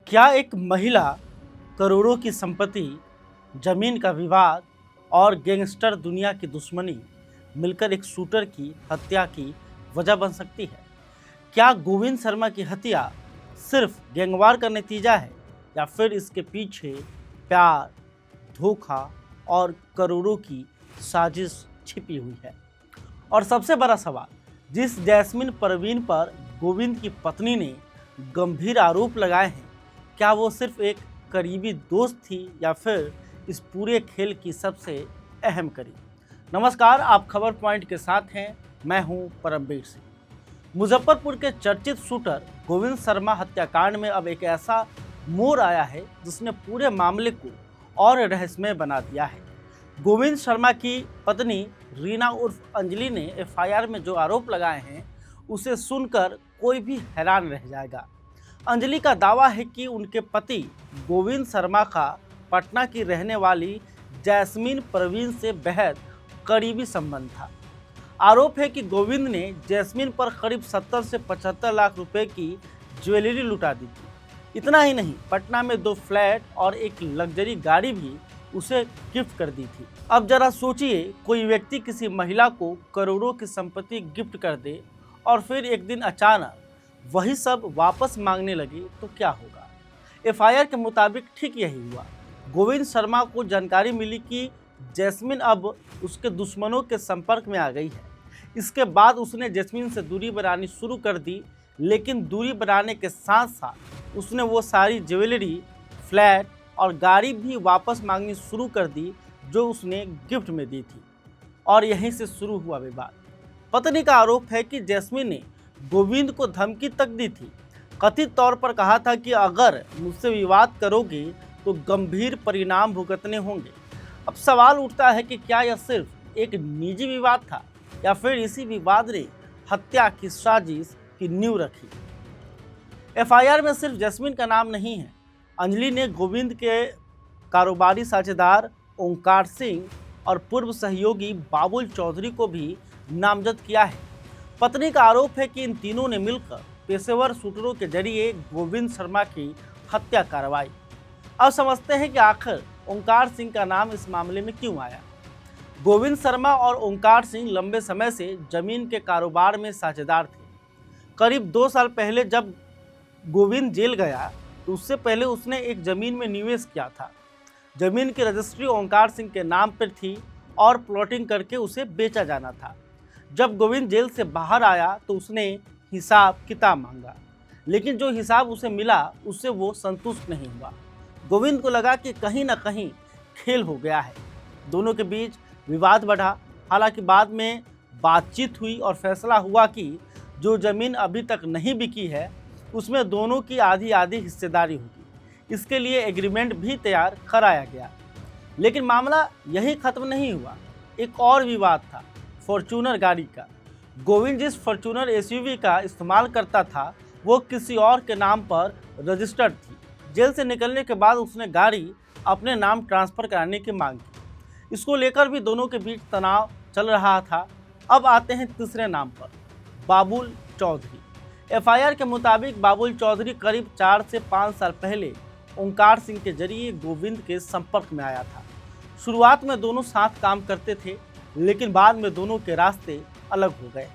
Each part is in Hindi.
क्या एक महिला, करोड़ों की संपत्ति, जमीन का विवाद और गैंगस्टर दुनिया की दुश्मनी मिलकर एक शूटर की हत्या की वजह बन सकती है? क्या गोविंद शर्मा की हत्या सिर्फ गैंगवार का नतीजा है या फिर इसके पीछे प्यार, धोखा और करोड़ों की साजिश छिपी हुई है? और सबसे बड़ा सवाल, जिस जैस्मिन परवीन पर गोविंद की पत्नी ने गंभीर आरोप लगाए हैं, क्या वो सिर्फ एक करीबी दोस्त थी या फिर इस पूरे खेल की सबसे अहम कड़ी? नमस्कार, आप खबर पॉइंट के साथ हैं। मैं हूं परमवीर सिंह। मुजफ्फरपुर के चर्चित शूटर गोविंद शर्मा हत्याकांड में अब एक ऐसा मोड़ आया है जिसने पूरे मामले को और रहस्यमय बना दिया है। गोविंद शर्मा की पत्नी रीना उर्फ अंजलि ने एफआईआर में जो आरोप लगाए हैं उसे सुनकर कोई भी हैरान रह जाएगा। अंजलि का दावा है कि उनके पति गोविंद शर्मा का पटना की रहने वाली जैस्मिन परवीन से बेहद करीबी संबंध था। आरोप है कि गोविंद ने जैस्मिन पर करीब 70 से 75 लाख रुपए की ज्वेलरी लुटा दी थी। इतना ही नहीं, पटना में 2 फ्लैट और एक लग्जरी गाड़ी भी उसे गिफ्ट कर दी थी। अब जरा सोचिए, कोई व्यक्ति किसी महिला को करोड़ों की संपत्ति गिफ्ट कर दे और फिर एक दिन अचानक वही सब वापस मांगने लगे तो क्या होगा? एफआईआर के मुताबिक ठीक यही हुआ। गोविंद शर्मा को जानकारी मिली कि जैस्मिन अब उसके दुश्मनों के संपर्क में आ गई है। इसके बाद उसने जैस्मिन से दूरी बनानी शुरू कर दी, लेकिन दूरी बनाने के साथ साथ उसने वो सारी ज्वेलरी, फ्लैट और गाड़ी भी वापस मांगनी शुरू कर दी जो उसने गिफ्ट में दी थी। और यहीं से शुरू हुआ विवाद। पत्नी का आरोप है कि जैस्मिन ने गोविंद को धमकी तक दी थी। कथित तौर पर कहा था कि अगर मुझसे विवाद करोगे तो गंभीर परिणाम भुगतने होंगे। अब सवाल उठता है कि क्या यह सिर्फ एक निजी विवाद था या फिर इसी विवाद ने हत्या की साजिश की नींव रखी? एफआईआर में सिर्फ जैस्मिन का नाम नहीं है। अंजलि ने गोविंद के कारोबारी साझेदार ओंकार सिंह और पूर्व सहयोगी बाबुल चौधरी को भी नामजद किया है। पत्नी का आरोप है कि इन तीनों ने मिलकर पेशेवर शूटरों के जरिए गोविंद शर्मा की हत्या करवाई। अब समझते हैं कि आखिर ओंकार सिंह का नाम इस मामले में क्यों आया। गोविंद शर्मा और ओंकार सिंह लंबे समय से जमीन के कारोबार में साझेदार थे। करीब 2 साल पहले जब गोविंद जेल गया तो उससे पहले उसने एक जमीन में निवेश किया था। जमीन की रजिस्ट्री ओंकार सिंह के नाम पर थी और प्लॉटिंग करके उसे बेचा जाना था। जब गोविंद जेल से बाहर आया तो उसने हिसाब किताब मांगा, लेकिन जो हिसाब उसे मिला उससे वो संतुष्ट नहीं हुआ। गोविंद को लगा कि कहीं ना कहीं खेल हो गया है। दोनों के बीच विवाद बढ़ा। हालांकि बाद में बातचीत हुई और फैसला हुआ कि जो ज़मीन अभी तक नहीं बिकी है उसमें दोनों की आधी आधी हिस्सेदारी होगी। इसके लिए एग्रीमेंट भी तैयार कराया गया। लेकिन मामला यही खत्म नहीं हुआ। एक और विवाद था, फॉर्च्यूनर गाड़ी का। गोविंद जिस फॉर्च्यूनर एसयूवी का इस्तेमाल करता था वो किसी और के नाम पर रजिस्टर्ड थी। जेल से निकलने के बाद उसने गाड़ी अपने नाम ट्रांसफ़र कराने की मांग की। इसको लेकर भी दोनों के बीच तनाव चल रहा था। अब आते हैं तीसरे नाम पर, बाबुल चौधरी। एफआईआर के मुताबिक बाबुल चौधरी करीब 4 से 5 साल पहले ओंकार सिंह के जरिए गोविंद के संपर्क में आया था। शुरुआत में दोनों साथ काम करते थे, लेकिन बाद में दोनों के रास्ते अलग हो गए।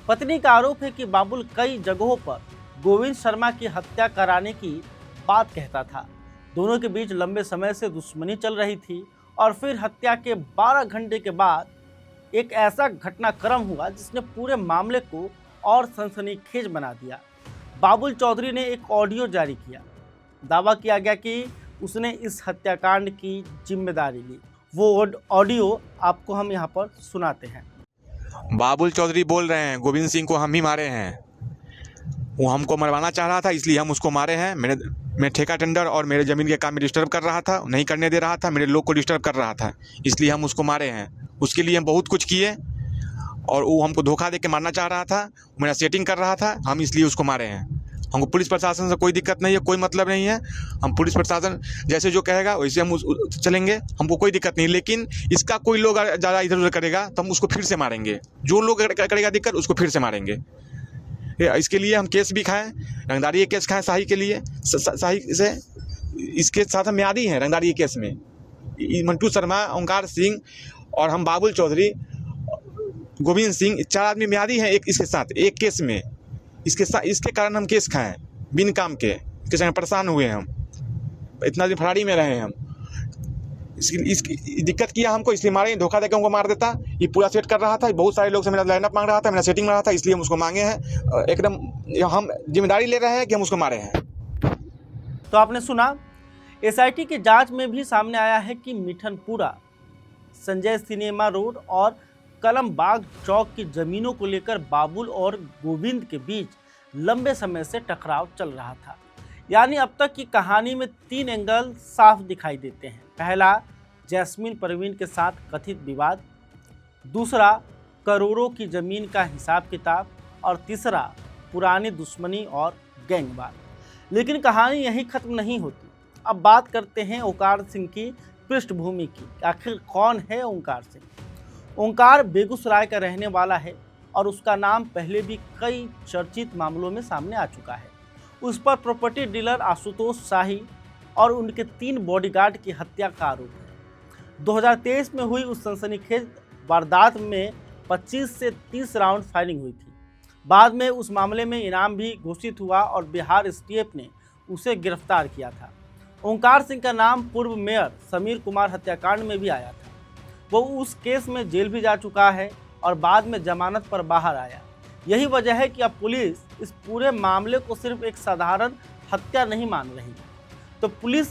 पत्नी का आरोप है कि बाबुल कई जगहों पर गोविंद शर्मा की हत्या कराने की बात कहता था। दोनों के बीच लंबे समय से दुश्मनी चल रही थी और फिर हत्या के 12 घंटे के बाद एक ऐसा घटनाक्रम हुआ जिसने पूरे मामले को और सनसनीखेज बना दिया। बाबुल चौधरी ने एक ऑडियो जारी किया। दावा किया गया कि उसने इस हत्याकांड की जिम्मेदारी ली। वो ऑडियो आपको हम यहाँ पर सुनाते हैं। बाबुल चौधरी बोल रहे हैं, गोविंद सिंह को हम ही मारे हैं। वो हमको मरवाना चाह रहा था, इसलिए हम उसको मारे हैं। मैं ठेका टेंडर और मेरे ज़मीन के काम में डिस्टर्ब कर रहा था, नहीं करने दे रहा था, मेरे लोग को डिस्टर्ब कर रहा था, इसलिए हम उसको मारे हैं। उसके लिए हम बहुत कुछ किए और वो हमको धोखा दे के मारना चाह रहा था, मेरा सेटिंग कर रहा था, हम इसलिए उसको मारे हैं। हमको पुलिस प्रशासन से कोई दिक्कत नहीं है, कोई मतलब नहीं है। हम पुलिस प्रशासन जैसे जो कहेगा वैसे हम चलेंगे, हमको कोई दिक्कत नहीं। लेकिन इसका कोई लोग ज़्यादा इधर उधर करेगा तो हम उसको फिर से मारेंगे। जो लोग करेगा दिक्कत उसको फिर से मारेंगे। इसके लिए हम केस भी खाएं, रंगदारी के केस खाएं शाही के लिए, शाही से इसके साथ हम म्यादी हैं रंगदारी के केस में। मंटू शर्मा, ओंकार सिंह और हम बाबुल चौधरी, गोविंद सिंह, 4 आदमी म्यादी हैं एक इसके साथ एक केस में। इसके कारण हम केस खाएं बिन काम के, इसके संग परेशान हुए हम, इतना दिन फरारी में रहे हम। इसकी दिक्कत किया हमको, इसलिए मारे, धोखा देकर हमको मार देता। ये पूरा सेट कर रहा था, बहुत सारे लोग से मेरा लाइनअप मांग रहा था, मेरा सेटिंग मांग रहा था, इसलिए हम उसको मांगे हैं। एकदम हम जिम्मेदारी ले रहे हैं कि हम उसको मारे हैं। तो आपने सुना, एसआईटी की जांच में भी सामने आया है कि मिठनपुरा, संजय सिनेमा रोड और कलमबाग चौक की जमीनों को लेकर बाबुल और गोविंद के बीच लंबे समय से टकराव चल रहा था। यानी अब तक की कहानी में 3 एंगल साफ दिखाई देते हैं। पहला, जैस्मीन परवीन के साथ कथित विवाद, दूसरा, करोड़ों की जमीन का हिसाब किताब, और तीसरा, पुरानी दुश्मनी और गैंगवार। लेकिन कहानी यहीं खत्म नहीं होती। अब बात करते हैं ओंकार सिंह की पृष्ठभूमि की। आखिर कौन है ओंकार सिंह? ओंकार बेगूसराय का रहने वाला है और उसका नाम पहले भी कई चर्चित मामलों में सामने आ चुका है। उस पर प्रॉपर्टी डीलर आशुतोष शाही और उनके 3 बॉडीगार्ड की हत्या का आरोप है। 2023 में हुई उस सनसनीखेज वारदात में 25 से 30 राउंड फायरिंग हुई थी। बाद में उस मामले में इनाम भी घोषित हुआ और बिहार एसटीएफ ने उसे गिरफ्तार किया था। ओंकार सिंह का नाम पूर्व मेयर समीर कुमार हत्याकांड में भी आया था। वो उस केस में जेल भी जा चुका है और बाद में जमानत पर बाहर आया। यही वजह है कि अब पुलिस इस पूरे मामले को सिर्फ एक साधारण हत्या नहीं मान रही। तो पुलिस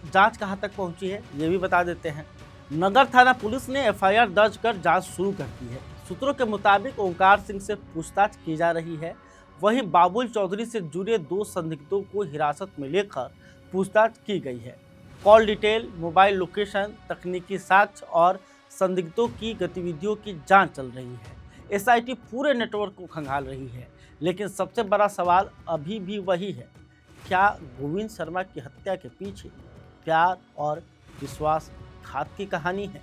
जांच कहां तक पहुंची है ये भी बता देते हैं। नगर थाना पुलिस ने एफआईआर दर्ज कर जांच शुरू कर दी है। सूत्रों के मुताबिक ओंकार सिंह से पूछताछ की जा रही है। वहीं बाबुल चौधरी से जुड़े 2 संदिग्धों को हिरासत में लेकर पूछताछ की गई है। कॉल डिटेल, मोबाइल लोकेशन, तकनीकी साक्ष्य और संदिग्धों की गतिविधियों की जांच चल रही है। एसआईटी पूरे नेटवर्क को खंगाल रही है। लेकिन सबसे बड़ा सवाल अभी भी वही है, क्या गोविंद शर्मा की हत्या के पीछे प्यार और विश्वासघात की कहानी है?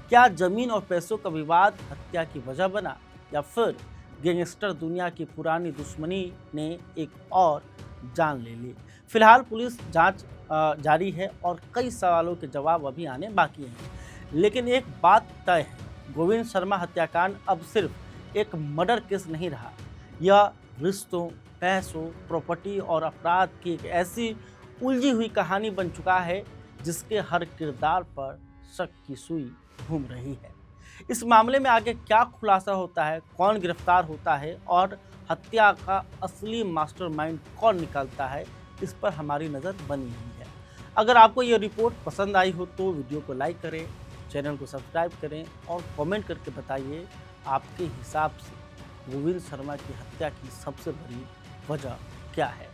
क्या जमीन और पैसों का विवाद हत्या की वजह बना, या फिर गैंगस्टर दुनिया की पुरानी दुश्मनी ने एक और जान ले ली? फिलहाल पुलिस जांच जारी है और कई सवालों के जवाब अभी आने बाकी हैं। लेकिन एक बात तय है, गोविंद शर्मा हत्याकांड अब सिर्फ एक मर्डर केस नहीं रहा। यह रिश्तों, पैसों, प्रॉपर्टी और अपराध की एक ऐसी उलझी हुई कहानी बन चुका है जिसके हर किरदार पर शक की सुई घूम रही है। इस मामले में आगे क्या खुलासा होता है, कौन गिरफ्तार होता है और हत्या का असली मास्टरमाइंड कौन निकालता है, इस पर हमारी नज़र बनी हुई है। अगर आपको ये रिपोर्ट पसंद आई हो तो वीडियो को लाइक करें, चैनल को सब्सक्राइब करें और कमेंट करके बताइए आपके हिसाब से गोविंद शर्मा की हत्या की सबसे बड़ी वजह क्या है।